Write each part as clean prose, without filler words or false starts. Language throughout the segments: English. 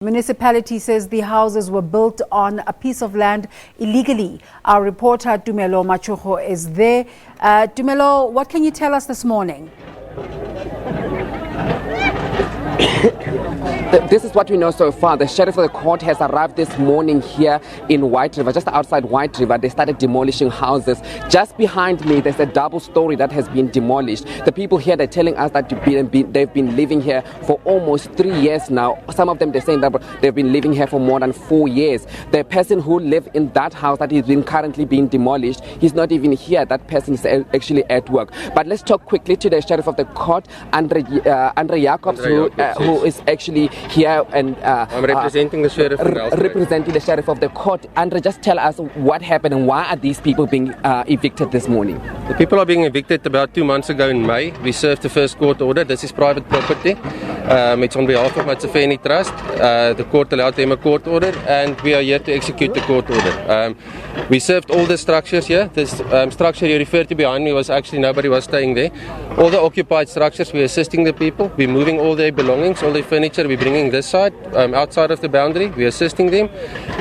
Municipality says the houses were built on a piece of land illegally. Our reporter Tumelo Machogo is there. Tumelo, what can you tell us this morning? This is what we know so far. The sheriff of the court has arrived this morning here in White River, just outside White River. They started demolishing houses. Just behind me, there's a double story that has been demolished. The people here, they're telling us that they've been living here for almost 3 years now. Some of them, they're saying that they've been living here for more than 4 years. The person who lived in that house that is currently being demolished, he's not even here. That person is actually at work. But let's talk quickly to the sheriff of the court, Andre Jacobs, who is actually here, and I'm representing the sheriff. Representing the sheriff of the court. Andre, just tell us what happened and why are these people being evicted this morning? The people are being evicted about 2 months ago in May. We served the first court order. This is private property. It's on behalf of Matsafeni Trust. The court allowed them a court order, and we are here to execute the court order. We served all the structures here. This structure you referred to behind me was actually nobody was staying there. All the occupied structures, we're assisting the people. We're moving all their belongings, all their furniture. We're bringing this side, outside of the boundary. We're assisting them,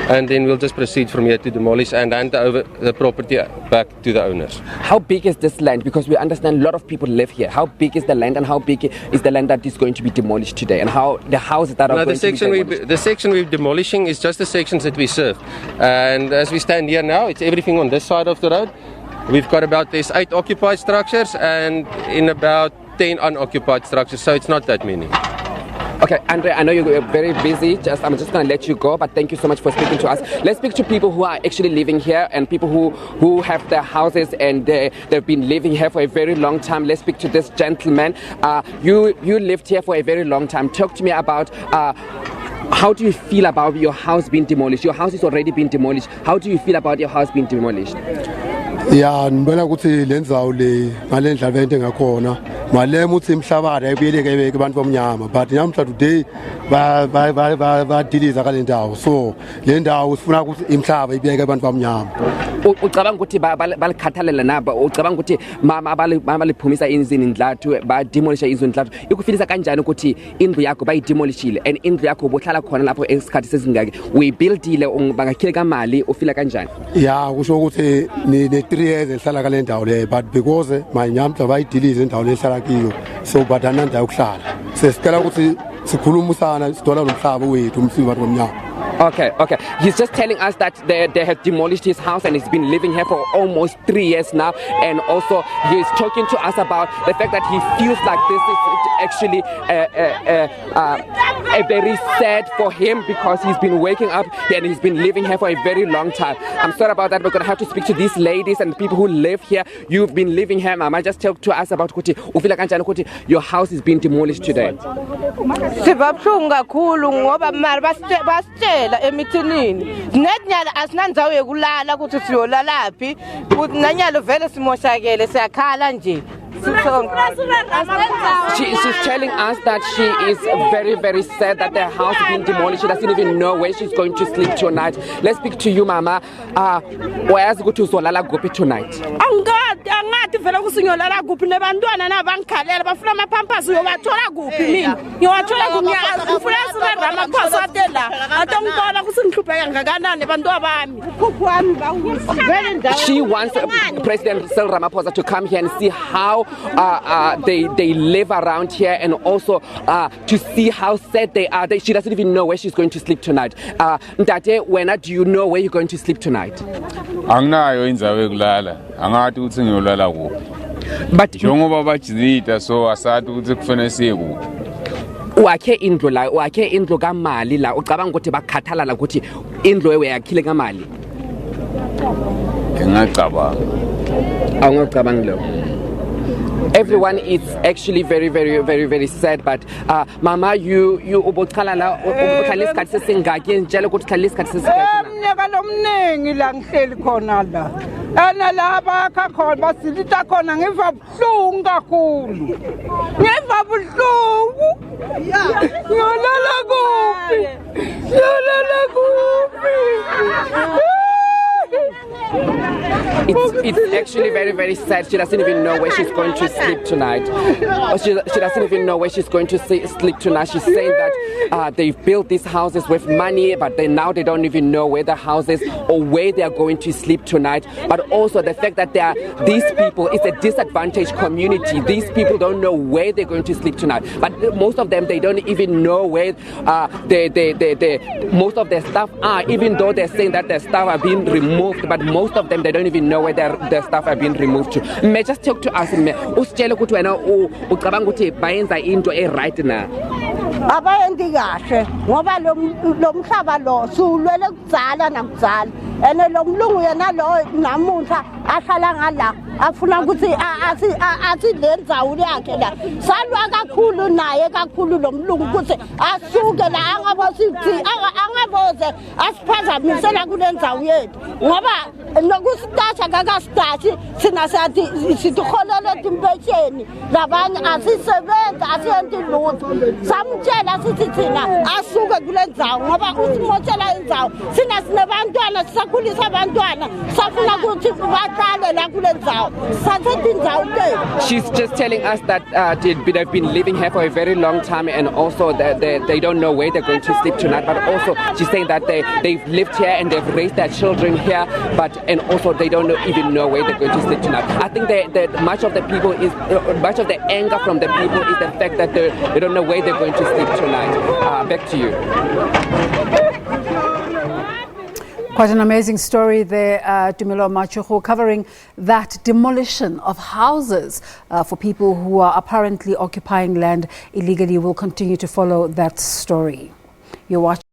and then we'll just proceed from here to demolish and hand over the property back to the owners. How big is this land? Because we understand a lot of people live here. How big is the land, and how big is the land that is going to be demolished today, and how the houses that are going to be demolished? The section we're demolishing is just the sections that we serve, and as we stand here now, it's everything on this side of the road. We've got there's 8 occupied structures and in about 10 unoccupied structures, so it's not that many. Okay, Andre, I know you're very busy. I'm just going to let you go, but thank you so much for speaking to us. Let's speak to people who are actually living here and people who have their houses and they've been living here for a very long time. Let's speak to this gentleman. You lived here for a very long time. Talk to me about how do you feel about your house being demolished? Your house is already been demolished. How do you feel about your house being demolished? Yeah, ngibona ukuthi lenzawo le ngalendlela into engakhona malema uthi imhlabana ayibiyeleke abantu bomnyama but namhla today ba diliza kalendawo so le ndawo sifuna ukuthi imhlaba ibiyeke abantu bomnyama. Ucabanga ukuthi balikhathalela nabo, ucabanga ukuthi mama abaliphumisa inzini ndlathu ba demolisha izindlu ndlathu ikufilisa kanjani ukuthi indlu yakho bayidemolishile and indlu yakho bohlala khona lapho esikhathi sesingaki uyibuildile bangakhile kamali ufila kanjani? Yeah, kusho ukuthi ni 3 years ehlala kalendawo le but because manyamhla bayidiliza indawo lehlala kiyo so badana ndawo yokuhlala sesicela ukuthi sikhulumisana sidola nomhlaba wethu umsiba bomnyama. Okay. He's just telling us that they have demolished his house and he's been living here for almost 3 years now. And also he's talking to us about the fact that he feels like this is actually very sad for him because he's been waking up and he's been living here for a very long time. I'm sorry about that. We're going to have to speak to these ladies and people who live here. You've been living here, Mama. Just talk to us about kuti your house is being demolished today. Emithinini nethnyala asinanzawo yekulala ukuthi siyolalaphi ukuthi nanyalo vele simoshakele siyakhala nje. She's telling us that she is very, very sad that their house is being demolished. She doesn't even know where she's going to sleep tonight. Let's speak to you, Mama. Where's go to Zolala Gupi tonight? Angati vele kusinyolala kuphi nebantwana nabangikhalela bafuna amapampas uyowathola kuphi mina ngiyowathola kumnyaka ufuna siberama phosate la atongibona kusingihlupheka ngakanani bantwana bami ukhwami bawuvele. She wants President Cyril Ramaphosa to come here and see how they live around here and also to see how sad they are. She doesn't even know where she's going to sleep tonight. Ntate, when do you know where you're going to sleep tonight? Anginayo indawo yokulala. Angathi ukuthi ngiyolala kuphi. But njengoba bajizita so asathi ukuthi kufanele siye kuphi. Wakhe indlu kamali la ucabanga ukuthi bakhathalala ukuthi indlu eyakhile kamali. Ngiyacabanga. Awungacabanga lo. Everyone is actually very, very, very, very sad. But Mama, you ubothala la ubothala isikhathi sesingaki njalo ukuthi uhlala isikhathi sesingaki? Mnyaka lomningi la ngihleli khona la. Ana laba khona basilita khona ngiva buhlungu kakhulu. Ngiva buhlungu. Ngiyolala kuphi? Ngiyolala kuphi? It's It's actually very, very sad. She doesn't even know where she's going to sleep tonight. She doesn't even know where she's going to sleep tonight. She's saying that they've built these houses with money, but now they don't even know where the houses or where they are going to sleep tonight. But also the fact that these people, it's a disadvantaged community. These people don't know where they're going to sleep tonight. But most of them, they don't even know where most of their stuff are, even though they're saying that their stuff are being removed. But most of them, they don't even know where their stuff are being removed to. May just talk to us. Usitshele ukuthi wena ucabanga ukuthi bayenza into right na. Abayendi kahle ngoba lo mhlaba lo sulwele kudzala nakudzala ene lo mlungu yena lo namuhla ahlala ngala afuna ukuthi athi lendzawo yakhe la salwa kakhulu naye kakhulu lo mlungu ukuthi asuke la angaboze asiphazamisela kulendzawo yethu ngoba nokusitacha kakasitachi sina sathi sitholele timpesheni labanye asisebenza asiyendi lutho samtshela sithi thina asuke kulendzawo ngoba usimotshela indzawo sina sinabantwana sisakhulisa abantwana safuna ukuthi bahlale la kulendzawo sathethe indzawo ke. She's just telling us that they've been living here for a very long time, and also that they don't know where they're going to sleep tonight. But also she's saying that they've lived here and they've raised their children here, and also they don't even know where they're going to sleep tonight. I think that much of the anger from the people is the fact that they don't know where they're going to sleep tonight. Back to you. Quite an amazing story there, Tumelo Machogo, covering that demolition of houses for people who are apparently occupying land illegally. We'll continue to follow that story. You're watching.